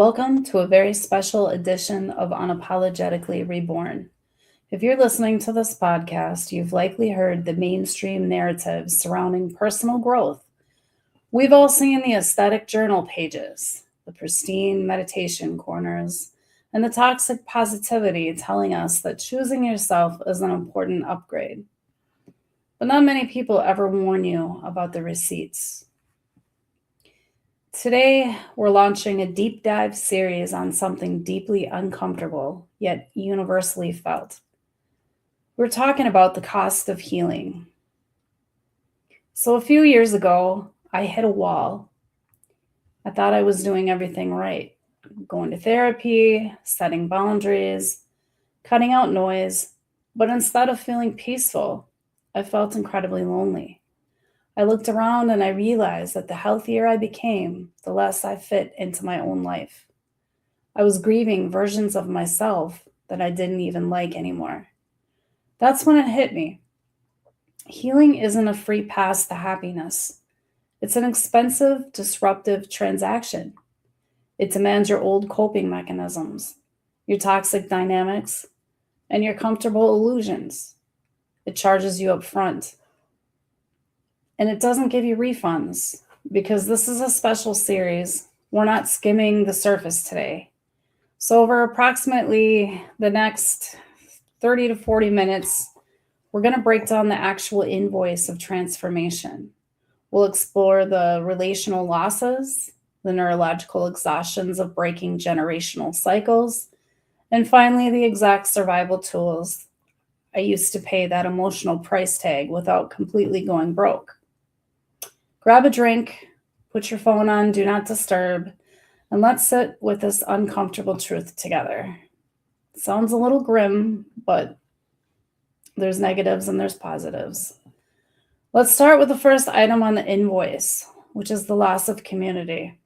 Welcome to a very special edition of Unapologetically Reborn. If you're listening to this podcast, you've likely heard the mainstream narratives surrounding personal growth. We've all seen the aesthetic journal pages, the pristine meditation corners, and the toxic positivity telling us that choosing yourself is an important upgrade. But not many people ever warn you about the receipts. Today, we're launching a deep dive series on something deeply uncomfortable, yet universally felt. We're talking about the cost of healing. So, a few years ago, I hit a wall. I thought I was doing everything right, going to therapy, setting boundaries, cutting out noise, but instead of feeling peaceful, I felt incredibly lonely. I looked around and I realized that the healthier I became, the less I fit into my own life. I was grieving versions of myself that I didn't even like anymore. That's when it hit me. Healing isn't a free pass to happiness. It's an expensive, disruptive transaction. It demands your old coping mechanisms, your toxic dynamics, and your comfortable illusions. It charges you up front. And it doesn't give you refunds because this is a special series. We're not skimming the surface today. So over approximately the next 30 to 40 minutes, we're going to break down the actual invoice of transformation. We'll explore the relational losses, the neurological exhaustions of breaking generational cycles, and finally, the exact survival tools I used to pay that emotional price tag without completely going broke. Grab a drink, put your phone on Do Not Disturb, and let's sit with this uncomfortable truth together. Sounds a little grim, but there's negatives and there's positives. Let's start with the first item on the invoice, which is the loss of community.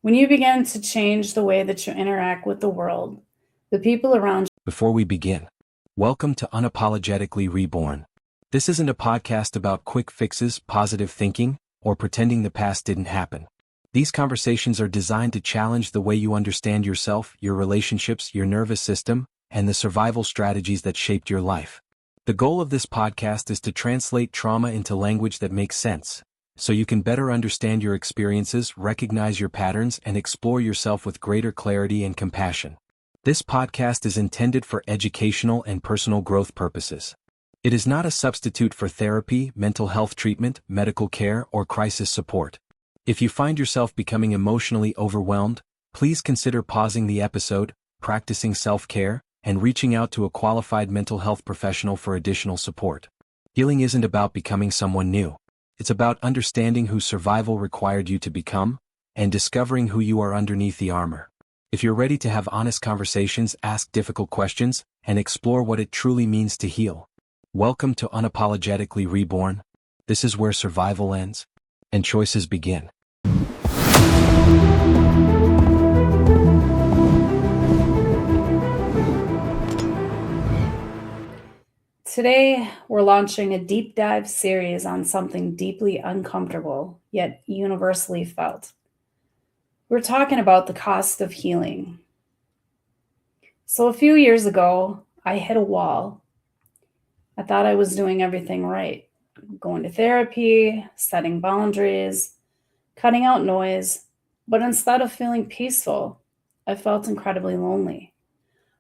When you begin to change the way that you interact with the world, the people around you. Before we begin, welcome to Unapologetically Reborn. This isn't a podcast about quick fixes, positive thinking, or pretending the past didn't happen. These conversations are designed to challenge the way you understand yourself, your relationships, your nervous system, and the survival strategies that shaped your life. The goal of this podcast is to translate trauma into language that makes sense, so you can better understand your experiences, recognize your patterns, and explore yourself with greater clarity and compassion. This podcast is intended for educational and personal growth purposes. It is not a substitute for therapy, mental health treatment, medical care, or crisis support. If you find yourself becoming emotionally overwhelmed, please consider pausing the episode, practicing self-care, and reaching out to a qualified mental health professional for additional support. Healing isn't about becoming someone new. It's about understanding who survival required you to become, and discovering who you are underneath the armor. If you're ready to have honest conversations, ask difficult questions, and explore what it truly means to heal, welcome to Unapologetically Reborn. This is where survival ends and choices begin. Today, we're launching a deep dive series on something deeply uncomfortable, yet universally felt. We're talking about the cost of healing. So a few years ago, I hit a wall. I thought I was doing everything right, going to therapy, setting boundaries, cutting out noise, but instead of feeling peaceful, I felt incredibly lonely.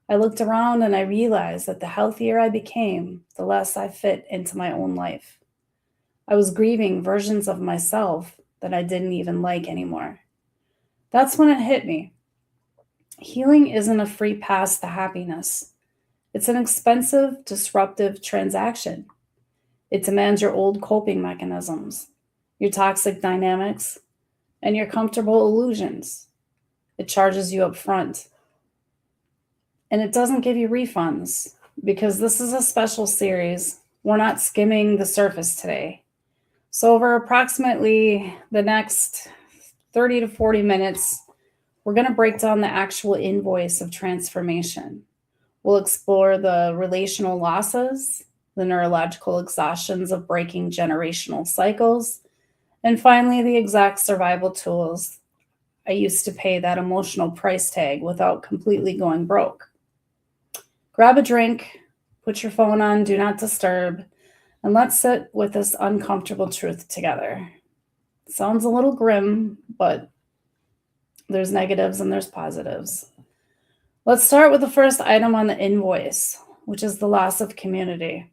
I looked around and I realized that the healthier I became, the less I fit into my own life. I was grieving versions of myself that I didn't even like anymore. That's when it hit me. Healing isn't a free pass to happiness. It's an expensive, disruptive transaction. It demands your old coping mechanisms, your toxic dynamics, and your comfortable illusions. It charges you up front. And it doesn't give you refunds because this is a special series. We're not skimming the surface today. So over approximately the next 30 to 40 minutes, we're going to break down the actual invoice of transformation. We'll explore the relational losses, the neurological exhaustions of breaking generational cycles, and finally, the exact survival tools I used to pay that emotional price tag without completely going broke. Grab a drink, put your phone on Do Not Disturb, and let's sit with this uncomfortable truth together. It sounds a little grim, but there's negatives and there's positives. Let's start with the first item on the invoice, which is the loss of community.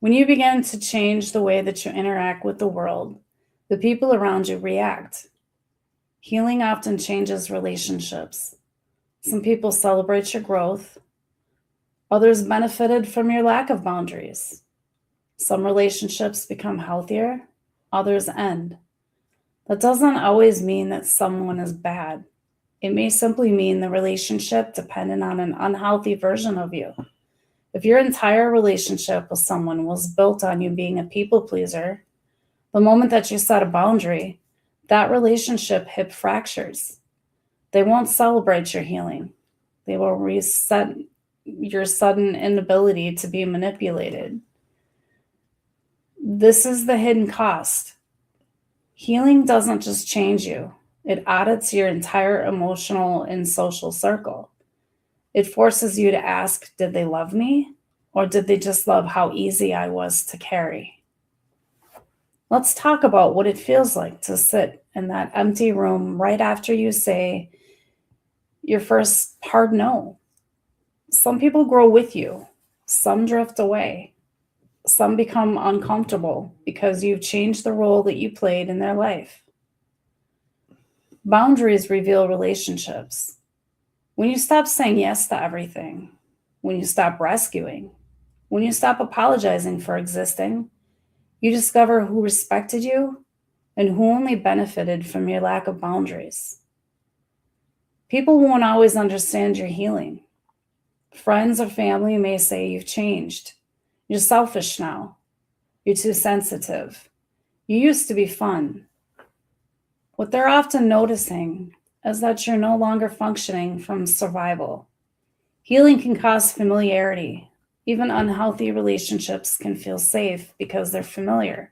When you begin to change the way that you interact with the world, the people around you react. Healing often changes relationships. Some people celebrate your growth. Others benefited from your lack of boundaries. Some relationships become healthier, others end. That doesn't always mean that someone is bad. It may simply mean the relationship depended on an unhealthy version of you. If your entire relationship with someone was built on you being a people pleaser, the moment that you set a boundary, that relationship hip fractures. They won't celebrate your healing. They will reset your sudden inability to be manipulated. This is the hidden cost. Healing doesn't just change you. It audits your entire emotional and social circle. It forces you to ask, did they love me? Or did they just love how easy I was to carry? Let's talk about what it feels like to sit in that empty room right after you say your first hard no. Some people grow with you. Some drift away. Some become uncomfortable because you've changed the role that you played in their life. Boundaries reveal relationships. When you stop saying yes to everything, when you stop rescuing, when you stop apologizing for existing, you discover who respected you and who only benefited from your lack of boundaries. People won't always understand your healing. Friends or family may say you've changed. You're selfish now. You're too sensitive. You used to be fun. What they're often noticing is that you're no longer functioning from survival. Healing can cause familiarity. Even unhealthy relationships can feel safe because they're familiar.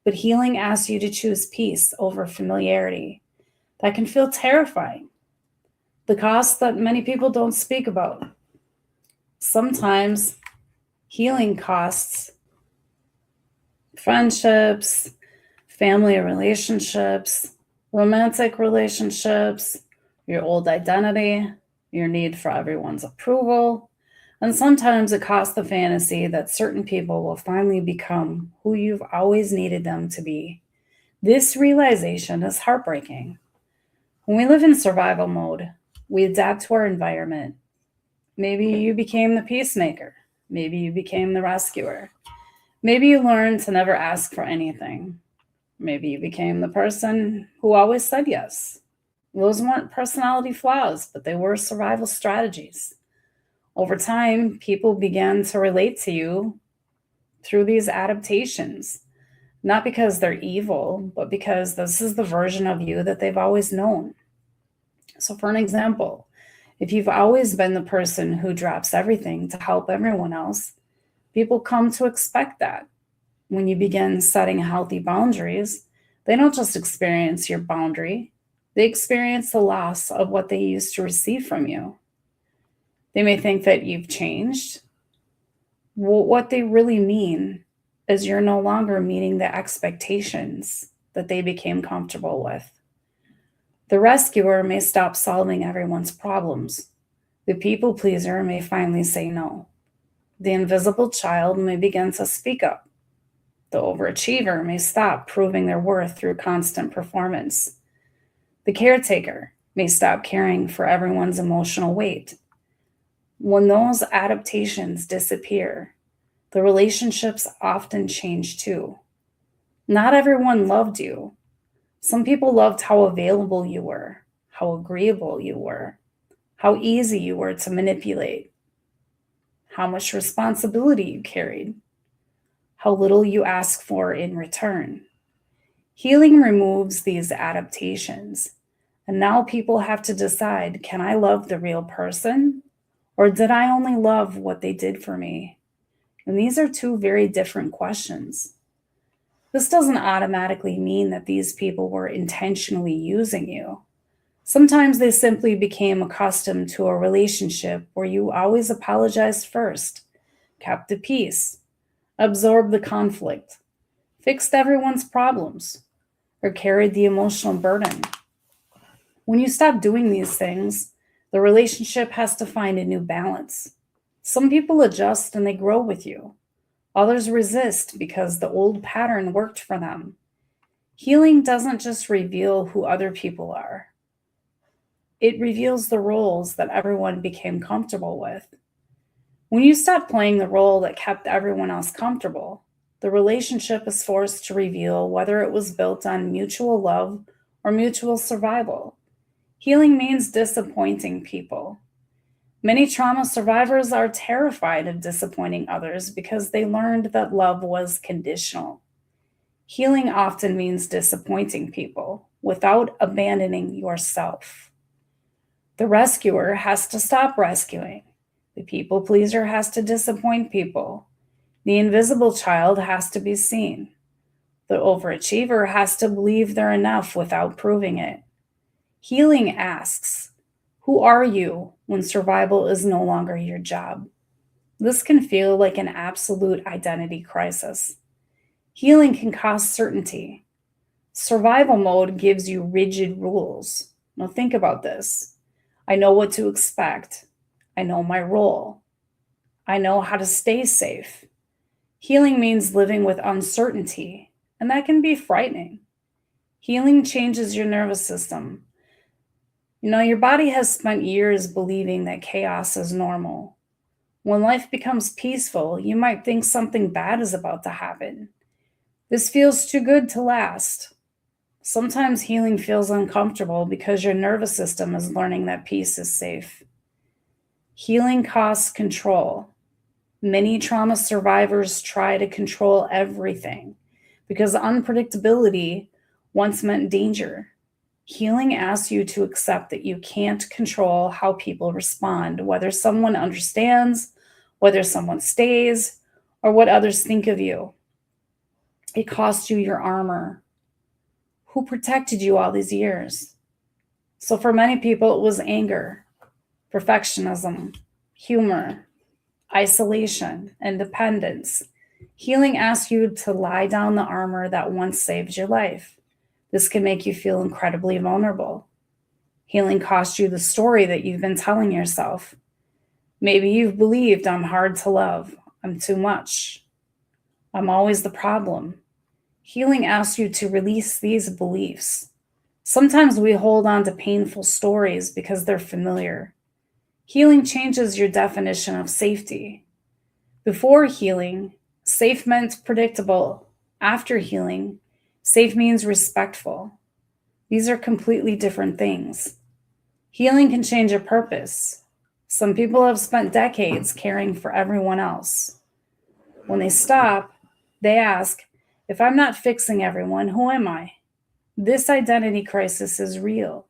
But healing asks you to choose peace over familiarity. That can feel terrifying. The cost that many people don't speak about. Sometimes healing costs friendships, family relationships, romantic relationships, your old identity, your need for everyone's approval, and sometimes it costs the fantasy that certain people will finally become who you've always needed them to be. This realization is heartbreaking. When we live in survival mode, we adapt to our environment. Maybe you became the peacemaker. Maybe you became the rescuer. Maybe you learned to never ask for anything. Maybe you became the person who always said yes. Those weren't personality flaws, but they were survival strategies. Over time, people began to relate to you through these adaptations, not because they're evil, but because this is the version of you that they've always known. So, for an example, if you've always been the person who drops everything to help everyone else, people come to expect that. When you begin setting healthy boundaries, they don't just experience your boundary, they experience the loss of what they used to receive from you. They may think that you've changed. Well, what they really mean is you're no longer meeting the expectations that they became comfortable with. The rescuer may stop solving everyone's problems. The people pleaser may finally say no. The invisible child may begin to speak up. The overachiever may stop proving their worth through constant performance. The caretaker may stop caring for everyone's emotional weight. When those adaptations disappear, the relationships often change too. Not everyone loved you. Some people loved how available you were, how agreeable you were, how easy you were to manipulate, how much responsibility you carried, how little you ask for in return. Healing removes these adaptations, and now people have to decide, can I love the real person, or did I only love what they did for me? And these are two very different questions. This doesn't automatically mean that these people were intentionally using you. Sometimes they simply became accustomed to a relationship where you always apologized first, kept the peace, absorbed the conflict, fixed everyone's problems, or carried the emotional burden. When you stop doing these things, the relationship has to find a new balance. Some people adjust and they grow with you. Others resist because the old pattern worked for them. Healing doesn't just reveal who other people are, it reveals the roles that everyone became comfortable with. When you stop playing the role that kept everyone else comfortable, the relationship is forced to reveal whether it was built on mutual love or mutual survival. Healing means disappointing people. Many trauma survivors are terrified of disappointing others because they learned that love was conditional. Healing often means disappointing people without abandoning yourself. The rescuer has to stop rescuing. The people pleaser has to disappoint people. The invisible child has to be seen. The overachiever has to believe they're enough without proving it. Healing asks, who are you when survival is no longer your job? This can feel like an absolute identity crisis. Healing can cost certainty. Survival mode gives you rigid rules. Now, think about this. I know what to expect. I know my role. I know how to stay safe. Healing means living with uncertainty, and that can be frightening. Healing changes your nervous system. Your body has spent years believing that chaos is normal. When life becomes peaceful, you might think something bad is about to happen. This feels too good to last. Sometimes healing feels uncomfortable because your nervous system is learning that peace is safe. Healing costs control. Many trauma survivors try to control everything because unpredictability once meant danger. Healing asks you to accept that you can't control how people respond, whether someone understands, whether someone stays, or what others think of you. It costs you your armor. Who protected you all these years? So for many people, it was anger, perfectionism, humor, isolation, and dependence. Healing asks you to lie down the armor that once saved your life. This can make you feel incredibly vulnerable. Healing costs you the story that you've been telling yourself. Maybe you've believed I'm hard to love, I'm too much, I'm always the problem. Healing asks you to release these beliefs. Sometimes we hold on to painful stories because they're familiar. Healing changes your definition of safety. Before healing, safe meant predictable. After healing, safe means respectful. These are completely different things. Healing can change your purpose. Some people have spent decades caring for everyone else. When they stop, they ask, if I'm not fixing everyone, who am I? This identity crisis is real.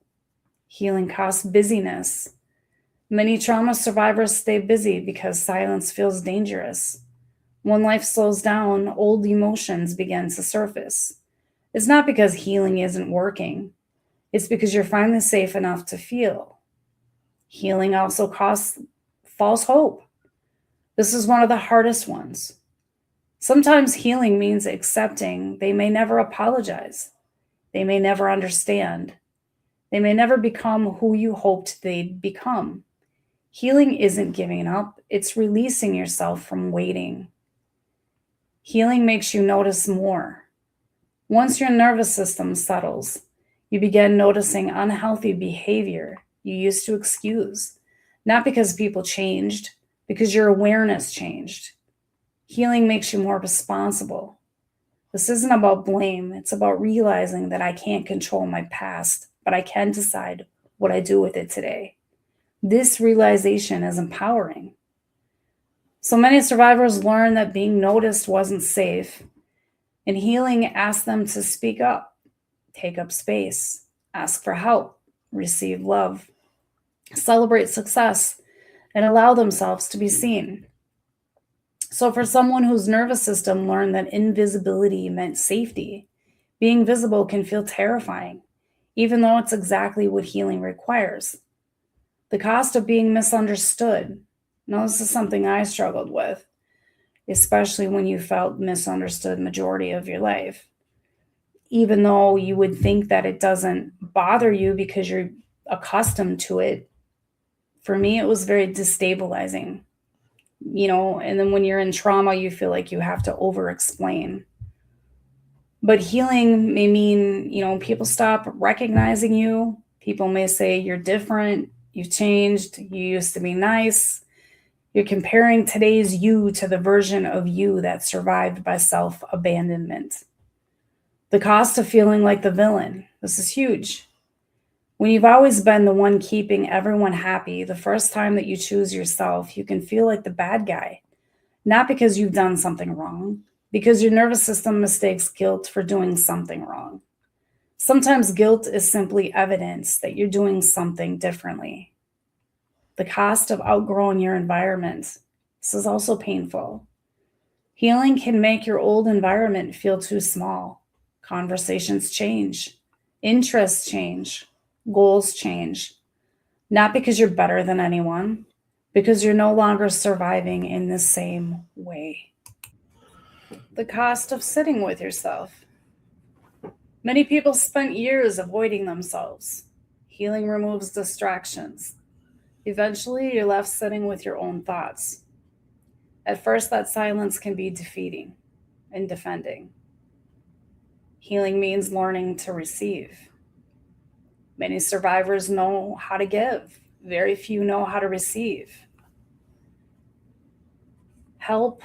Healing costs busyness. Many trauma survivors stay busy because silence feels dangerous. When life slows down, old emotions begin to surface. It's not because healing isn't working, it's because you're finally safe enough to feel. Healing also costs false hope. This is one of the hardest ones. Sometimes healing means accepting they may never apologize, they may never understand, they may never become who you hoped they'd become. Healing isn't giving up, it's releasing yourself from waiting. Healing makes you notice more. Once your nervous system settles, you begin noticing unhealthy behavior you used to excuse, not because people changed, because your awareness changed. Healing makes you more responsible. This isn't about blame, it's about realizing that I can't control my past, but I can decide what I do with it today. This realization is empowering. So many survivors learned that being noticed wasn't safe, and healing asked them to speak up, take up space, ask for help, receive love, celebrate success, and allow themselves to be seen. So, for someone whose nervous system learned that invisibility meant safety, being visible can feel terrifying, even though it's exactly what healing requires. The cost of being misunderstood. Now, this is something I struggled with, especially when you felt misunderstood majority of your life. Even though you would think that it doesn't bother you because you're accustomed to it, for me, it was very destabilizing, and then when you're in trauma, you feel like you have to over explain. But healing may mean, people stop recognizing you. People may say you're different, you've changed, you used to be nice. You're comparing today's you to the version of you that survived by self abandonment. The cost of feeling like the villain. This is huge. When you've always been the one keeping everyone happy, the first time that you choose yourself, you can feel like the bad guy. Not because you've done something wrong, because your nervous system mistakes guilt for doing something wrong. Sometimes guilt is simply evidence that you're doing something differently. The cost of outgrowing your environment. This is also painful. Healing can make your old environment feel too small. Conversations change, interests change, goals change. Not because you're better than anyone, because you're no longer surviving in the same way. The cost of sitting with yourself. Many people spent years avoiding themselves. Healing removes distractions. Eventually, you're left sitting with your own thoughts. At first, that silence can be defeating and defending. Healing means learning to receive. Many survivors know how to give, very few know how to receive. Help,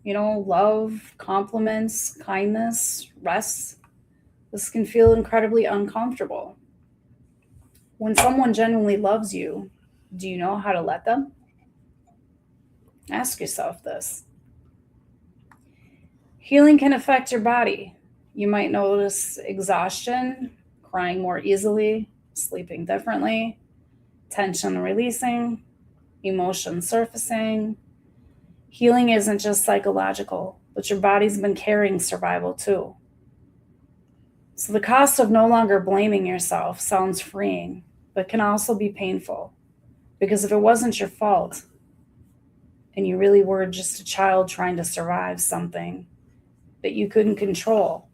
love, compliments, kindness, rest. This can feel incredibly uncomfortable. When someone genuinely loves you, do you know how to let them? Ask yourself this. Healing can affect your body. You might notice exhaustion, crying more easily, sleeping differently, tension releasing, emotion surfacing. Healing isn't just psychological, but your body's been carrying survival too. So the cost of no longer blaming yourself sounds freeing, but can also be painful. Because if it wasn't your fault and you really were just a child trying to survive something that you couldn't control,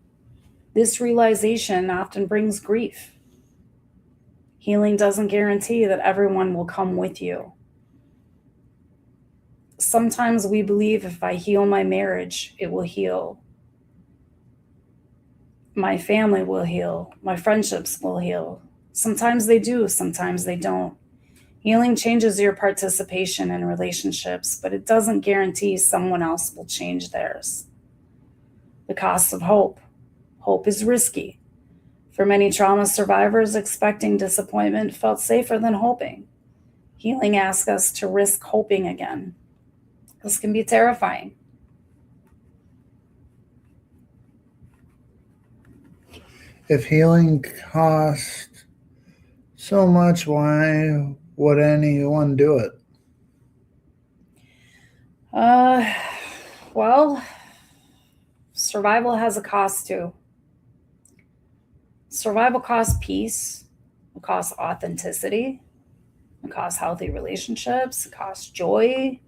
this realization often brings grief. Healing doesn't guarantee that everyone will come with you. Sometimes we believe if I heal my marriage, it will heal. My family will heal. My friendships will heal. Sometimes they do, sometimes they don't. Healing changes your participation in relationships, but it doesn't guarantee someone else will change theirs. The cost of hope. Hope is risky. For many trauma survivors, expecting disappointment felt safer than hoping. Healing asks us to risk hoping again. This can be terrifying. If healing costs so much, why would anyone do it? Uh, well, survival has a cost too. Survival costs peace, it costs authenticity, it costs healthy relationships, it costs joy,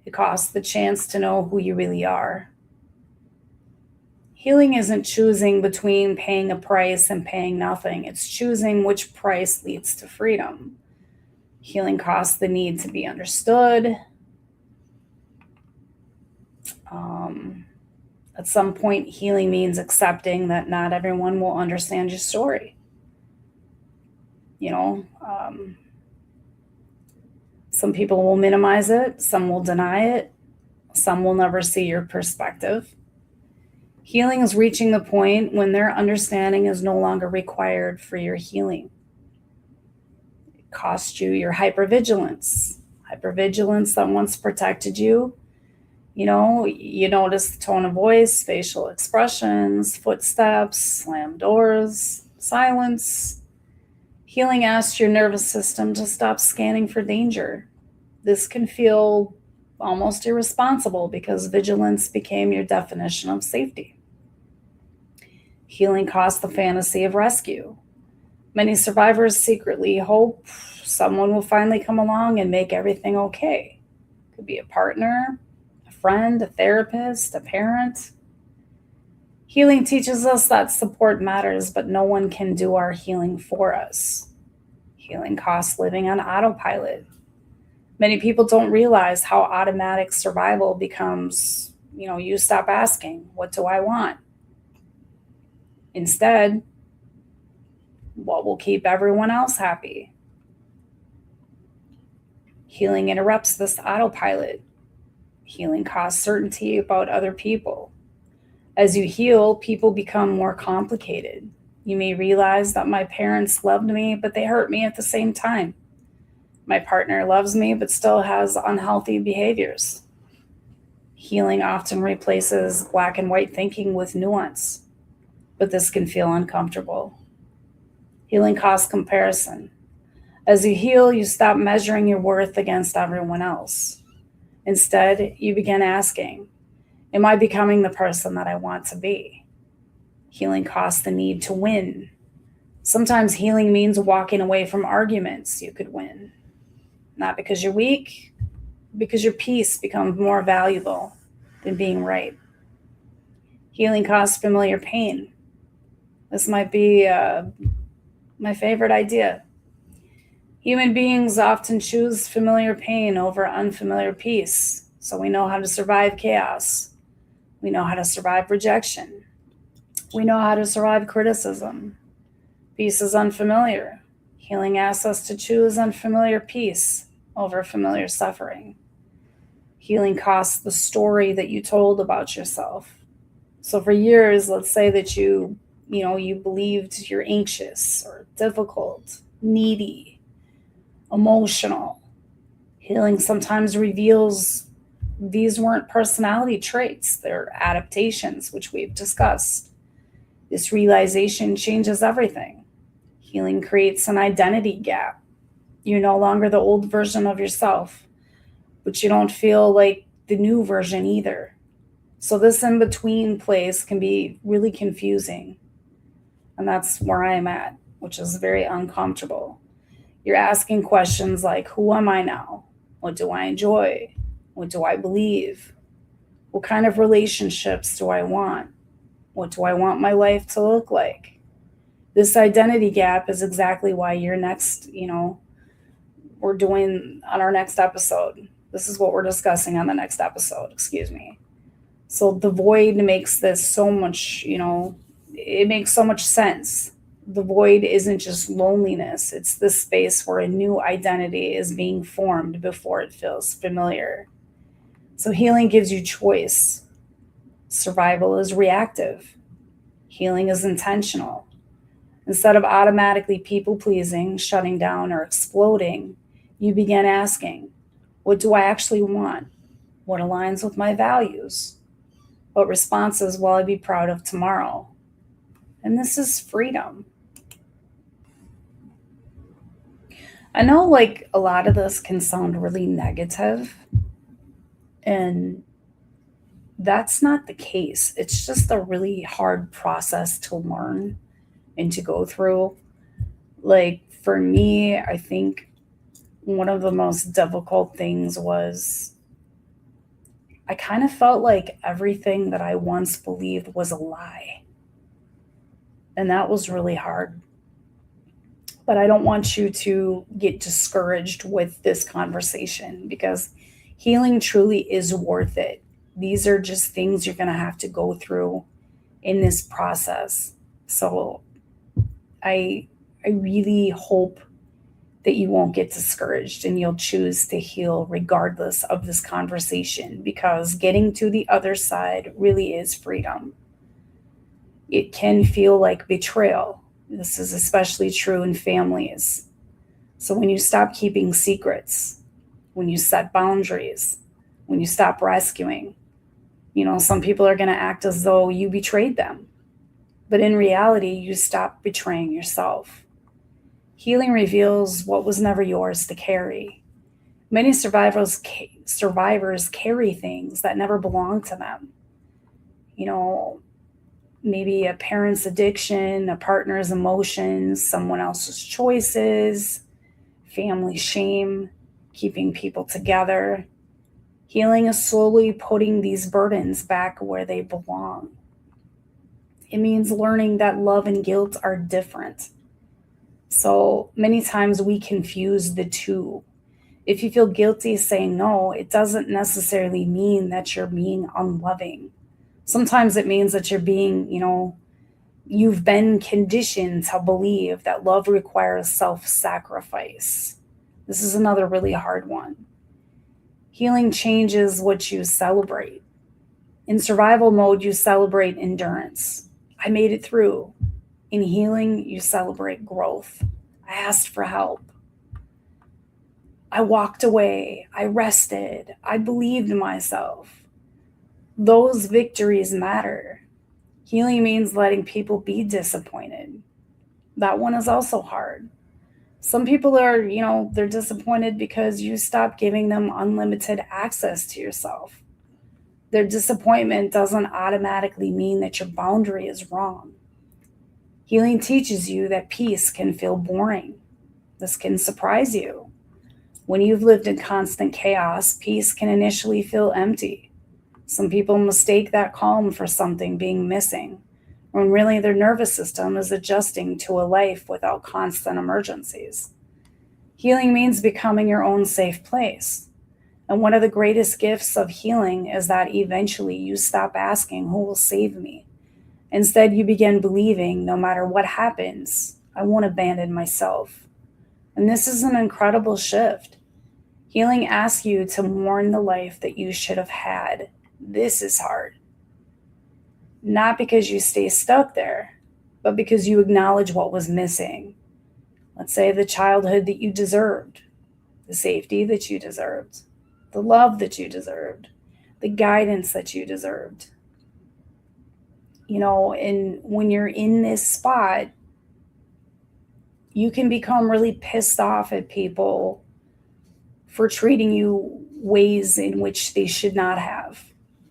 it costs the chance to know who you really are. Healing isn't choosing between paying a price and paying nothing. It's choosing which price leads to freedom. Healing costs the need to be understood. Um, at some point, healing means accepting that not everyone will understand your story. You know, some people will minimize it, some will deny it, some will never see your perspective. Healing is reaching the point when their understanding is no longer required for your healing. It costs you your hypervigilance. Hypervigilance that once protected you. You notice the tone of voice, facial expressions, footsteps, slam doors, silence. Healing asks your nervous system to stop scanning for danger. This can feel almost irresponsible because vigilance became your definition of safety. Healing cost the fantasy of rescue. Many survivors secretly hope someone will finally come along and make everything okay. Could be a partner, a friend, a therapist, a parent. Healing teaches us that support matters, but no one can do our healing for us. Healing costs living on autopilot. Many people don't realize how automatic survival becomes. You stop asking, what do I want? Instead, what will keep everyone else happy? Healing interrupts this autopilot. Healing costs certainty about other people. As you heal, people become more complicated. You may realize that my parents loved me, but they hurt me at the same time. My partner loves me, but still has unhealthy behaviors. Healing often replaces black and white thinking with nuance, but this can feel uncomfortable. Healing costs comparison. As you heal, you stop measuring your worth against everyone else. Instead, you begin asking, am I becoming the person that I want to be? Healing costs the need to win. Sometimes healing means walking away from arguments you could win. Not because you're weak, because your peace becomes more valuable than being right. Healing costs familiar pain. This might be my favorite idea. Human beings often choose familiar pain over unfamiliar peace, so we know how to survive chaos. We know how to survive rejection. We know how to survive criticism. Peace is unfamiliar. Healing asks us to choose unfamiliar peace over familiar suffering. Healing costs the story that you told about yourself. So for years, let's say that you believed you're anxious or difficult, needy, emotional. Healing sometimes reveals these weren't personality traits, they're adaptations, which we've discussed. This realization changes everything. Healing creates an identity gap. You're no longer the old version of yourself, but you don't feel like the new version either. So this in-between place can be really confusing. And that's where I'm at, which is very uncomfortable. You're asking questions like, who am I now? What do I enjoy? What do I believe? What kind of relationships do I want? What do I want my life to look like? This identity gap is exactly why you're next, we're doing on our next episode. This is what we're discussing on the next episode, excuse me. So the void makes this so much, it makes so much sense. The void isn't just loneliness. It's the space where a new identity is being formed before it feels familiar. So healing gives you choice. Survival is reactive. Healing is intentional. Instead of automatically people-pleasing, shutting down, or exploding, you begin asking, what do I actually want? What aligns with my values? What responses will I be proud of tomorrow? And this is freedom. I know a lot of this can sound really negative, and that's not the case. It's just a really hard process to learn and to go through. For me, I think one of the most difficult things was I kind of felt like everything that I once believed was a lie. And that was really hard. But I don't want you to get discouraged with this conversation because healing truly is worth it. These are just things you're going to have to go through in this process. So I really hope that you won't get discouraged and you'll choose to heal regardless of this conversation, because getting to the other side really is freedom. It can feel like betrayal. This is especially true in families. So when you stop keeping secrets, when you set boundaries, when you stop rescuing, some people are going to act as though you betrayed them. But in reality, you stop betraying yourself. Healing reveals what was never yours to carry. Many survivors carry things that never belong to them. You know, maybe a parent's addiction, a partner's emotions, someone else's choices, family shame, keeping people together. Healing is slowly putting these burdens back where they belong. It means learning that love and guilt are different. So many times we confuse the two. If you feel guilty saying no, it doesn't necessarily mean that you're being unloving. Sometimes it means that you're being, you've been conditioned to believe that love requires self sacrifice. This is another really hard one. Healing changes what you celebrate. In survival mode, you celebrate endurance. I made it through. In healing, you celebrate growth. I asked for help. I walked away. I rested. I believed in myself. Those victories matter. Healing means letting people be disappointed. That one is also hard. Some people are, they're disappointed because you stop giving them unlimited access to yourself. Their disappointment doesn't automatically mean that your boundary is wrong. Healing teaches you that peace can feel boring. This can surprise you. When you've lived in constant chaos, peace can initially feel empty. Some people mistake that calm for something being missing, when really their nervous system is adjusting to a life without constant emergencies. Healing means becoming your own safe place. And one of the greatest gifts of healing is that eventually you stop asking, who will save me? Instead, you begin believing, no matter what happens, I won't abandon myself. And this is an incredible shift. Healing asks you to mourn the life that you should have had. This is hard. Not because you stay stuck there, but because you acknowledge what was missing. Let's say the childhood that you deserved, the safety that you deserved, the love that you deserved, the guidance that you deserved. And when you're in this spot, you can become really pissed off at people for treating you ways in which they should not have.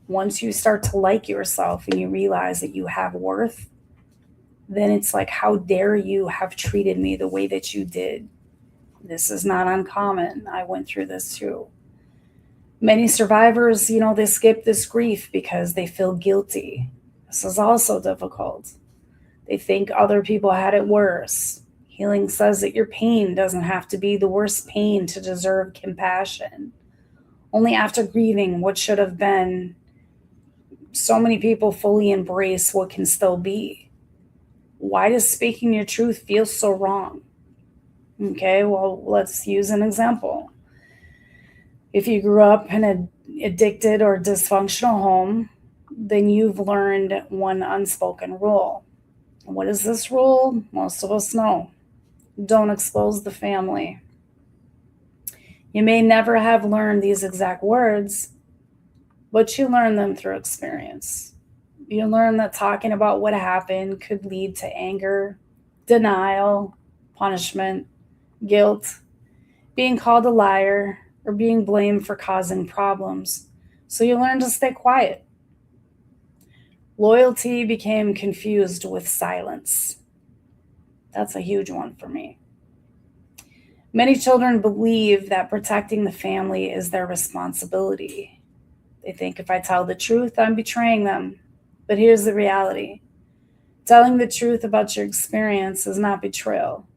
Once you start to like yourself and you realize that you have worth, then it's like, how dare you have treated me the way that you did? This is not uncommon. I went through this too. Many survivors, they skip this grief because they feel guilty. This is also difficult. They think other people had it worse. Healing says that your pain doesn't have to be the worst pain to deserve compassion. Only after grieving what should have been, so many people fully embrace what can still be. Why does speaking your truth feel so wrong? Okay, well, let's use an example. If you grew up in an addicted or dysfunctional home, then you've learned one unspoken rule. What is this rule? Most of us know. Don't expose the family. You may never have learned these exact words, but you learn them through experience. You learn that talking about what happened could lead to anger, denial, punishment, guilt, being called a liar, or being blamed for causing problems. So you learn to stay quiet. Loyalty became confused with silence. That's a huge one for me. Many children believe that protecting the family is their responsibility. They think if I tell the truth, I'm betraying them. But here's the reality. Telling the truth about your experience is not betrayal.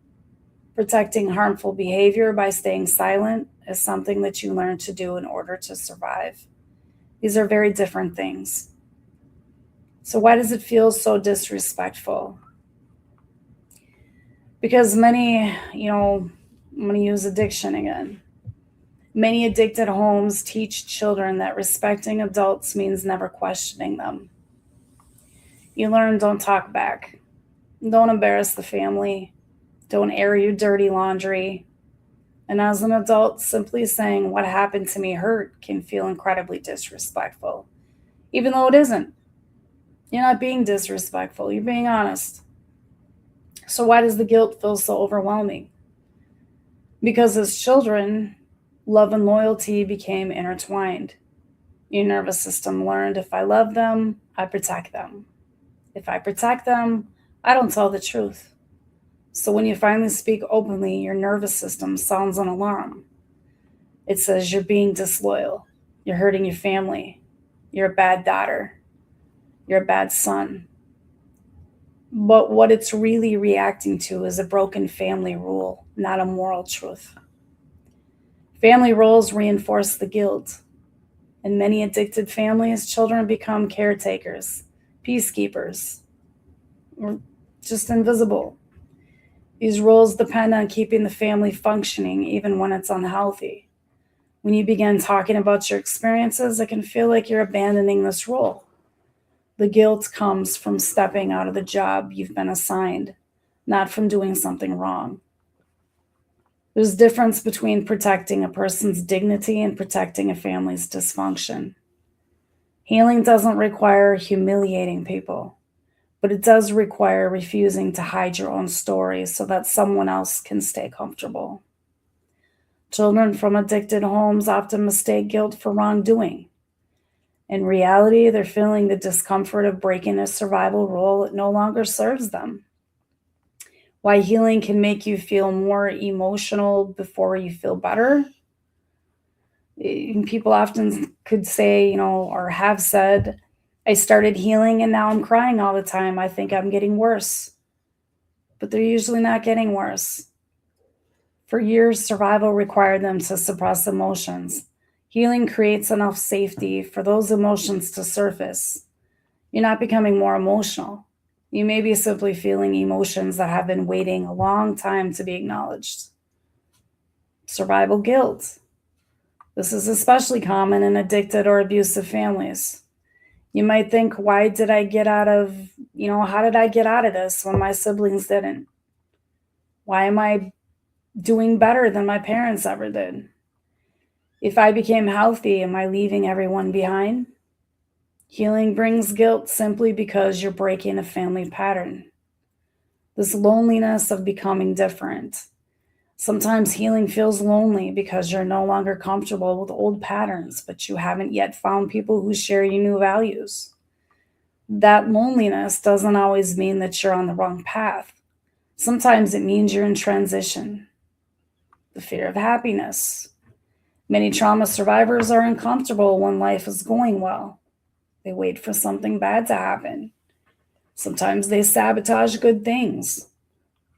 Protecting harmful behavior by staying silent is something that you learn to do in order to survive. These are very different things. So why does it feel so disrespectful? Because many, I'm going to use addiction again. Many addicted homes teach children that respecting adults means never questioning them. You learn don't talk back. Don't embarrass the family. Don't air your dirty laundry. And as an adult, simply saying what happened to me hurt can feel incredibly disrespectful, even though it isn't. You're not being disrespectful. You're being honest. So why does the guilt feel so overwhelming? Because as children, Love and loyalty became intertwined. Your nervous system learned if I love them, I protect them. If I protect them, I don't tell the truth. So when you finally speak openly, your nervous system sounds an alarm. It says you're being disloyal, you're hurting your family, you're a bad daughter, you're a bad son. But what it's really reacting to is a broken family rule, not a moral truth. Family roles reinforce the guilt. In many addicted families, children become caretakers, peacekeepers, or just invisible. These roles depend on keeping the family functioning even when it's unhealthy. When you begin talking about your experiences, it can feel like you're abandoning this role. The guilt comes from stepping out of the job you've been assigned, not from doing something wrong. There's a difference between protecting a person's dignity and protecting a family's dysfunction. Healing doesn't require humiliating people, but it does require refusing to hide your own story so that someone else can stay comfortable. Children from addicted homes often mistake guilt for wrongdoing. In reality, they're feeling the discomfort of breaking a survival role that no longer serves them. Why healing can make you feel more emotional before you feel better. People often could say, or have said, I started healing and now I'm crying all the time. I think I'm getting worse. But they're usually not getting worse. For years, survival required them to suppress emotions. Healing creates enough safety for those emotions to surface. You're not becoming more emotional. You may be simply feeling emotions that have been waiting a long time to be acknowledged. Survival guilt. This is especially common in addicted or abusive families. You might think, how did I get out of this when my siblings didn't? Why am I doing better than my parents ever did? If I became healthy, am I leaving everyone behind? Healing brings guilt simply because you're breaking a family pattern. This loneliness of becoming different. Sometimes healing feels lonely because you're no longer comfortable with old patterns, but you haven't yet found people who share your new values. That loneliness doesn't always mean that you're on the wrong path. Sometimes it means you're in transition. The fear of happiness. Many trauma survivors are uncomfortable when life is going well. They wait for something bad to happen. Sometimes they sabotage good things,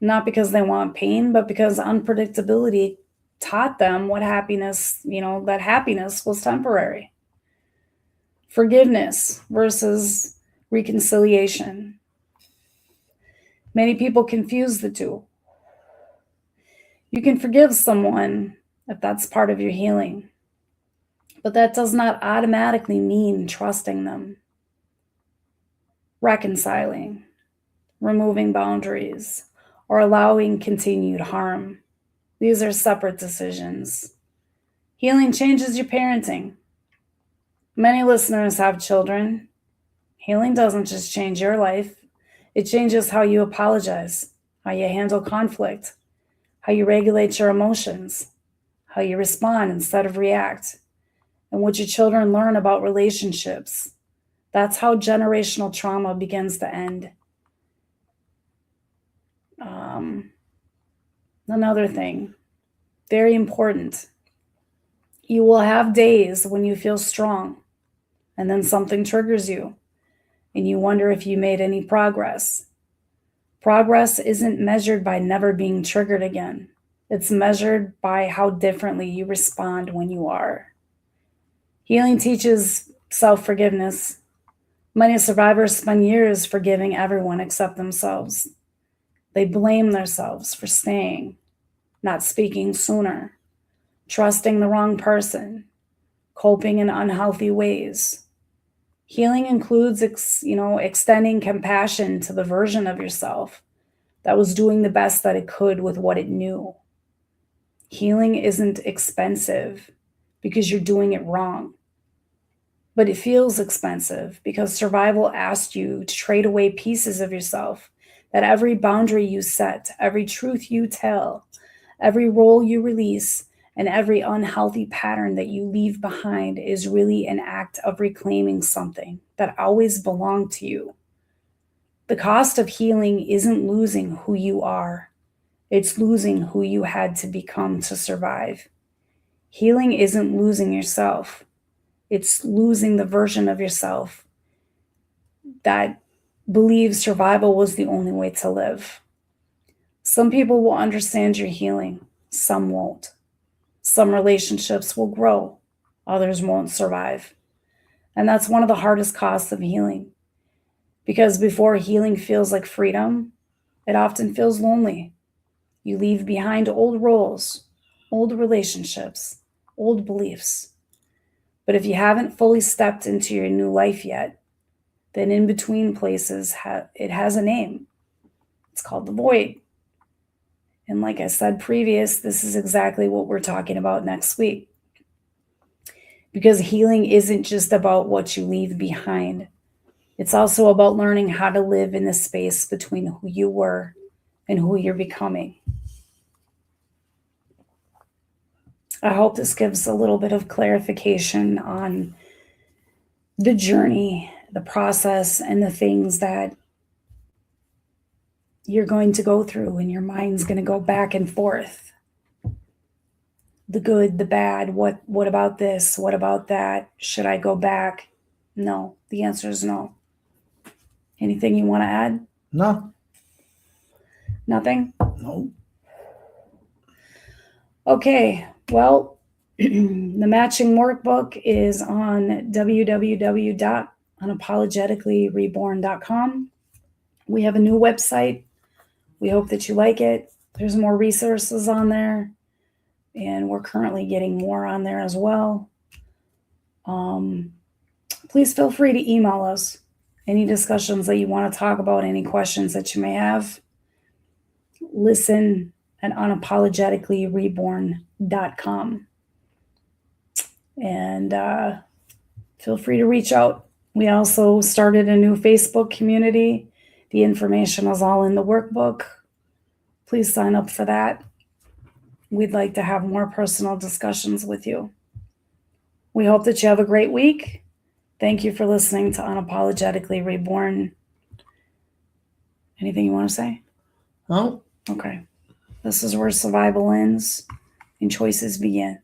not because they want pain, but because unpredictability taught them that happiness was temporary. Forgiveness versus reconciliation. Many people confuse the two. You can forgive someone if that's part of your healing, but that does not automatically mean trusting them. Reconciling, removing boundaries, or allowing continued harm. These are separate decisions. Healing changes your parenting. Many listeners have children. Healing doesn't just change your life, it changes how you apologize, how you handle conflict, how you regulate your emotions, how you respond instead of react, and what your children learn about relationships. That's how generational trauma begins to end. Another thing, very important, you will have days when you feel strong, and then something triggers you, and you wonder if you made any progress. Progress isn't measured by never being triggered again. It's measured by how differently you respond when you are. Healing teaches self-forgiveness. Many survivors spend years forgiving everyone except themselves. They blame themselves for staying, not speaking sooner, trusting the wrong person, coping in unhealthy ways. Healing includes, extending compassion to the version of yourself that was doing the best that it could with what it knew. Healing isn't expensive because you're doing it wrong, but it feels expensive because survival asked you to trade away pieces of yourself, that every boundary you set, every truth you tell, every role you release, And every unhealthy pattern that you leave behind is really an act of reclaiming something that always belonged to you. The cost of healing isn't losing who you are, it's losing who you had to become to survive. Healing isn't losing yourself, it's losing the version of yourself that believes survival was the only way to live. Some people will understand your healing, some won't. Some relationships will grow, others won't survive. And that's one of the hardest costs of healing. Because before healing feels like freedom, it often feels lonely. You leave behind old roles, old relationships, old beliefs. But if you haven't fully stepped into your new life yet, then in between places, it has a name. It's called the void. And like I said previous, this is exactly what we're talking about next week. Because healing isn't just about what you leave behind. It's also about learning how to live in the space between who you were and who you're becoming. I hope this gives a little bit of clarification on the journey, the process, and the things that you're going to go through, and your mind's going to go back and forth. The good, the bad, what about this? What about that? Should I go back? No, the answer is no. Anything you want to add? No. Nothing? No. Okay, well, the matching workbook is on www.unapologeticallyreborn.com. We have a new website. We hope that you like it. There's more resources on there, and we're currently getting more on there as well. Please feel free to email us any discussions that you want to talk about, any questions that you may have. Listen at unapologeticallyreborn.com. And feel free to reach out. We also started a new Facebook community. The information is all in the workbook. Please sign up for that. We'd like to have more personal discussions with you. We hope that you have a great week. Thank you for listening to Unapologetically Reborn. Anything you want to say? No. Okay. This is where survival ends and choices begin.